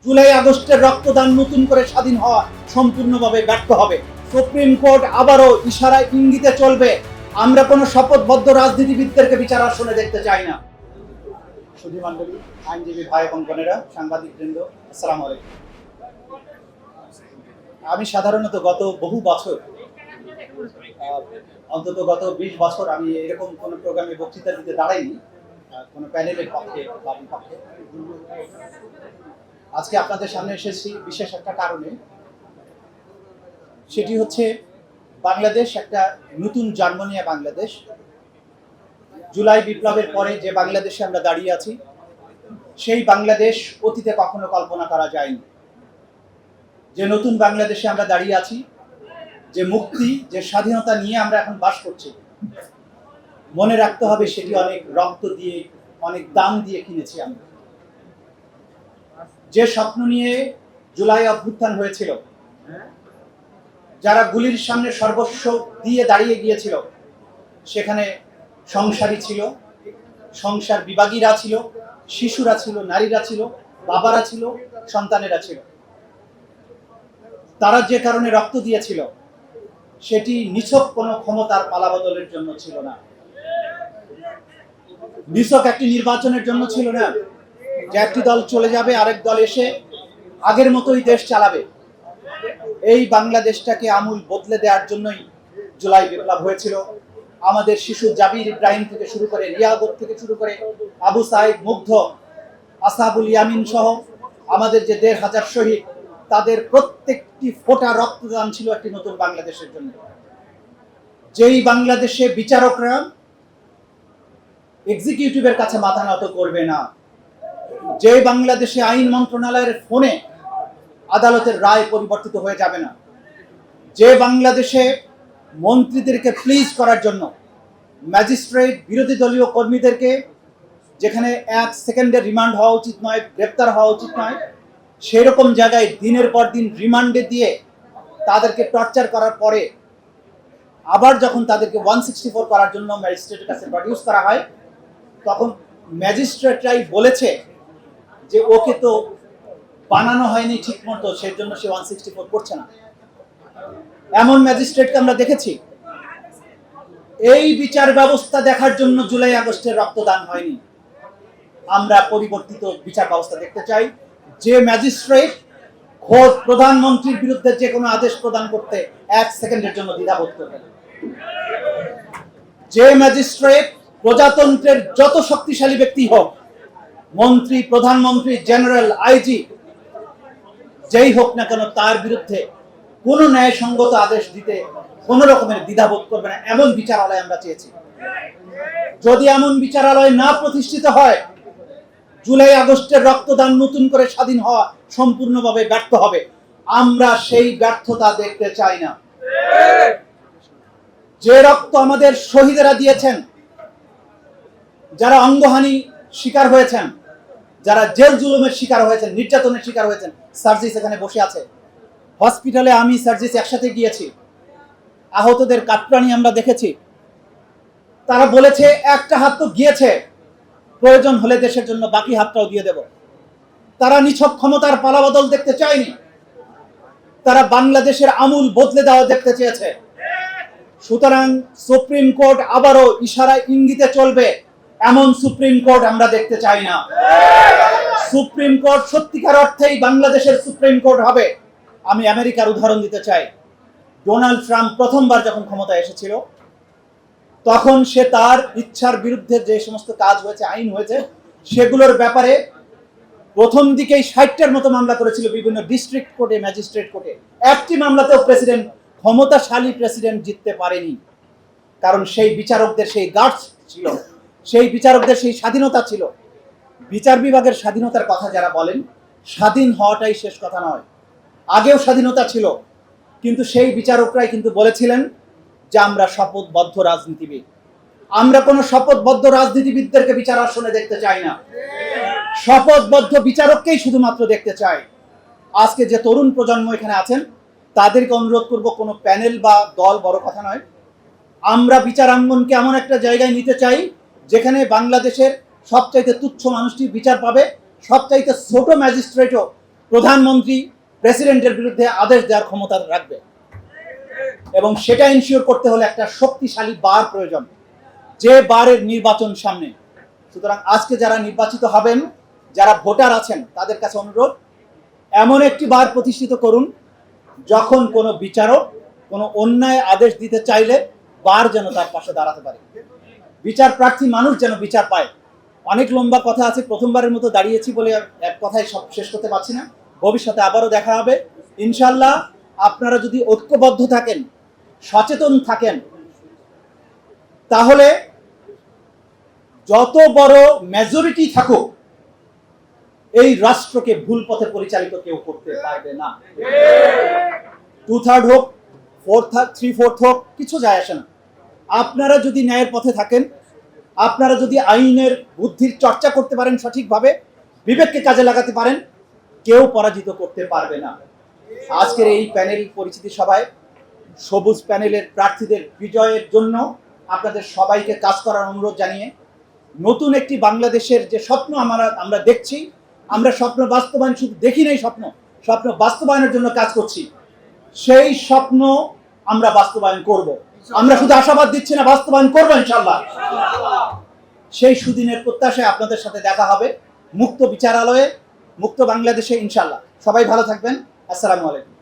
জুলাই আগস্টের রক্তদান নতুন করে স্বাধীন হওয়া সম্পূর্ণভাবে ব্যর্থ হবে। সুপ্রিম কোর্ট আবারও ইশারায় ইঙ্গিতে চলবে। আমরা কোনো শপথবদ্ধ রাজনীতিবিদদেরকে বিচার আসনে দেখতে চাই না। সুধী মণ্ডলী, আইনজীবী ভাই এবং বোনেরা, সাংবাদিক বৃন্দ, আসসালামু আলাইকুম। আমি সাধারণত গত বহু বছর, অন্তত গত 20 বছর আমি এরকম কোনো প্রোগ্রামে বক্তৃতা দিতে দাঁড়াইনি, কোনো প্যানেলের পক্ষে বা বিপক্ষে। আজকে আপনাদের সামনে এসেছি বিশেষ একটা কারণে। সেটি হচ্ছে বাংলাদেশ একটা নতুন জার্মানিয়া বাংলাদেশ। জুলাই বিপ্লবের পরে যে বাংলাদেশে আমরা দাঁড়িয়ে আছি, সেই বাংলাদেশ অতীতে কখনো কল্পনা করা যায়নি। যে নতুন বাংলাদেশে আমরা দাঁড়িয়ে আছি, যে মুক্তি, যে স্বাধীনতা নিয়ে আমরা এখন বাস করছি, মনে রাখতে হবে সেটি অনেক রক্ত দিয়ে, অনেক দাম দিয়ে কিনেছি আমরা। যে স্বপ্ন নিয়ে জুলাই অভ্যুত্থান হয়েছিল, যারা গুলির সামনে সর্বস্ব দিয়ে দাঁড়িয়ে গিয়েছিল, সেখানে সংসারী ছিল, সংসার বিভাগীরা ছিল, শিশুরা ছিল, নারীরা ছিল, বাবারা ছিল, সন্তানেরা ছিল। তারা যে কারণে রক্ত দিয়েছিল, সেটি নিছক কোনো ক্ষমতার পালাবদলের জন্য ছিল না, নিছক একটি নির্বাচনের জন্য ছিল না, যে একটি দল চলে যাবে, আরেক দল এসে আগের মতোই দেশ চালাবে। এই বাংলাদেশটাকে আমূল বদলে দেওয়ার জন্যই জুলাই বিপ্লব হয়েছিল। আমাদের শিশু জাবির ইব্রাহিম থেকে শুরু করে, রিয়াগত থেকে শুরু করে, আবু সাইদ, মুগ্ধ, আসাবুল ইয়ামিন সহ আমাদের যে 1,500 শহীদ, তাদের প্রত্যেকটি ফোঁটা রক্তদান ছিল একটি নতুন বাংলাদেশের জন্য। যেই বাংলাদেশে বিচারকরা এক্সিকিউটিভের কাছে মাথা নত করবে না, যে বাংলাদেশে আইন মন্ত্রণালয়ের ফোনে আদালতের রায় পরিবর্তিত হয়ে যাবে না, যে বাংলাদেশে মন্ত্রীদেরকে প্লিজ করার জন্য ম্যাজিস্ট্রেট বিরোধী দলীয় কর্মীদেরকে, যেখানে 1 সেকেন্ডের রিমান্ড হওয়া উচিত নয়, গ্রেপ্তার হওয়া উচিত নয়, সেরকম জায়গায় দিনের পর দিন রিমান্ডে দিয়ে তাদেরকে টর্চার করার পরে আবার যখন তাদেরকে 164 করার জন্য ম্যাজিস্ট্রেটের কাছে প্রডিউস করা হয়, তখন ম্যাজিস্ট্রেটরাই বলেছে যে ওকে তো বানানো হয়নি ঠিক মতো, সেই জন্য সে 164 করছে না। এমন ম্যাজিস্ট্রেটকে আমরা দেখেছি। এই বিচার ব্যবস্থা দেখার জন্য জুলাই আগস্টের রক্তদান হয়নি। আমরা পরিবর্তিত বিচার ব্যবস্থা দেখতে চাই, যে ম্যাজিস্ট্রেট খোদ প্রধানমন্ত্রীর বিরুদ্ধে যে কোনো আদেশ প্রদান করতে 1 সেকেন্ডের জন্য দ্বিধাবোধ করবে না, যে ম্যাজিস্ট্রেট প্রজাতন্ত্রের যত শক্তিশালী ব্যক্তি হোক, মন্ত্রী, প্রধানমন্ত্রী, জেনারেল, আইজি, যেই হোক না কেন, তার বিরুদ্ধে কোনো ন্যায়সঙ্গত আদেশ দিতে কোনো রকমের দ্বিধাবোধ করবে না, এমন বিচারালয় আমরা চেয়েছি। যদি এমন বিচারালয় না প্রতিষ্ঠিত হয়, জুলাই আগস্টের রক্তদান নতুন করে স্বাধীন হওয়া সম্পূর্ণভাবে ব্যর্থ হবে। আমরা সেই ব্যর্থতা দেখতে চাই না। যে রক্ত আমাদের শহীদেরা দিয়েছেন, যারা অঙ্গহানি শিকার হয়েছেন, যারা জেল জুলুমের শিকার হয়েছেন, নির্যাতনের শিকার হয়েছেন, সার্জিস এখানে বসে আছে। হসপিটালে আমি সার্জিস একসাথে গিয়েছি, আহতদের কাতরানি আমরা দেখেছি। তারা বলেছে একটা হাত তো গিয়েছে, প্রয়োজন হলে দেশের জন্য বাকি হাতটাও দিয়ে দেব। তারা নিছক ক্ষমতার পালাবদল দেখতে চায়নি, তারা বাংলাদেশের আমূল বদলে দেওয়া দেখতে চেয়েছে। সুতরাং সুপ্রিম কোর্ট আবারও ইশারায় ইঙ্গিতে চলবে, এমন সুপ্রিম কোর্ট আমরা দেখতে চাই না। সুপ্রিম কোর্ট সত্যিকার অর্থেই বাংলাদেশের সুপ্রিম কোর্ট হবে। আমি আমেরিকার উদাহরণ দিতে চাই। ডোনাল্ড ট্রাম্প প্রথমবার যখন ক্ষমতায় এসেছিল, তখন সে তার ইচ্ছার বিরুদ্ধে যে সমস্ত কাজ হয়েছে, আইন হয়েছে, সেগুলোর ব্যাপারে প্রথম দিকেই 60টার মতো মামলা করেছিল বিভিন্ন ডিস্ট্রিক্ট কোর্টে, ম্যাজিস্ট্রেট কোর্টে। একটি মামলাতেও ক্ষমতাশালী প্রেসিডেন্ট জিততে পারেনি, কারণ সেই বিচারকদের সেই গার্ডস ছিল, সেই বিচারকদের সেই স্বাধীনতা ছিল। বিচার বিভাগের স্বাধীনতার কথা যারা বলেন, স্বাধীন হওয়াটাই শেষ কথা নয়, আগেও স্বাধীনতা ছিল, কিন্তু সেই বিচারকরাই কিন্তু বলেছিলেন যে আমরা শপথবদ্ধ রাজনীতিবিদ। আমরা কোনো শপথবদ্ধ রাজনীতিবিদদেরকে বিচার আসনে দেখতে চাই না, শপথবদ্ধ বিচারককেই শুধুমাত্র দেখতে চাই। আজকে যে তরুণ প্রজন্ম এখানে আছেন, তাদেরকে অনুরোধ করব, কোনো প্যানেল বা দল বড় কথা নয়। আমরা বিচারাঙ্গনকে এমন একটা জায়গায় নিতে চাই যেখানে বাংলাদেশের সবচাইতে তুচ্ছ মানুষটি বিচার পাবে, সবচাইতে ছোট ম্যাজিস্ট্রেটও প্রধানমন্ত্রী প্রেসিডেন্টের বিরুদ্ধে আদেশ দেওয়ার ক্ষমতা রাখবে, এবং সেটা ইনশিওর করতে হলে একটা শক্তিশালী বার প্রয়োজন, যে বারের নির্বাচন সামনে। সুতরাং আজকে যারা নির্বাচিত হবেন, যারা ভোটার আছেন, তাদের কাছে অনুরোধ, এমন একটি বার প্রতিষ্ঠিত করুন যখন কোনো বিচারক কোনো অন্যায় আদেশ দিতে চাইলে বার যেন তার পাশে দাঁড়াতে পারে, বিচার প্রার্থী মানুষ যেন বিচার পায়। অনেক লম্বা কথা আছে, প্রথমবারের মতো দাঁড়িয়েছি বলে এক কথায় সব শেষ করতে পারছি না। ভবিষ্যতে আবারও দেখা হবে ইনশাল্লাহ। আপনারা যদি ঐক্যবদ্ধ থাকেন, সচেতন থাকেন, তাহলে যত বড় মেজরিটি থাকুক, এই রাষ্ট্রকে ভুল পথে পরিচালিত কেউ করতে পারবে না। 2/3 হোক, 3/4 হোক, কিছু যায় আসে না। আপনারা যদি ন্যায়ের পথে থাকেন, আপনারা যদি আইনের বুদ্ধির চর্চা করতে পারেন, সঠিকভাবে বিবেককে কাজে লাগাতে পারেন, কেউ পরাজিত করতে পারবে না। আজকের এই প্যানেল পরিচিতি সভায় সবুজ প্যানেলের প্রার্থীদের বিজয়ের জন্য আপনাদের সবাইকে কাজ করার অনুরোধ জানিয়ে, নতুন একটি বাংলাদেশের যে স্বপ্ন আমরা দেখছি, আমরা স্বপ্ন বাস্তবায়ন শুধু দেখি নাই, স্বপ্ন বাস্তবায়নের জন্য কাজ করছি। সেই স্বপ্ন আমরা বাস্তবায়ন করব। আমরা শুধু আশাবাদ দিচ্ছি না, বাস্তবায়ন করবো ইনশাআল্লাহ। সেই সুদিনের প্রত্যাশায় আপনাদের সাথে দেখা হবে মুক্ত বিচারালয়ে, মুক্ত বাংলাদেশে ইনশাআল্লাহ। সবাই ভালো থাকবেন। আসসালামু আলাইকুম।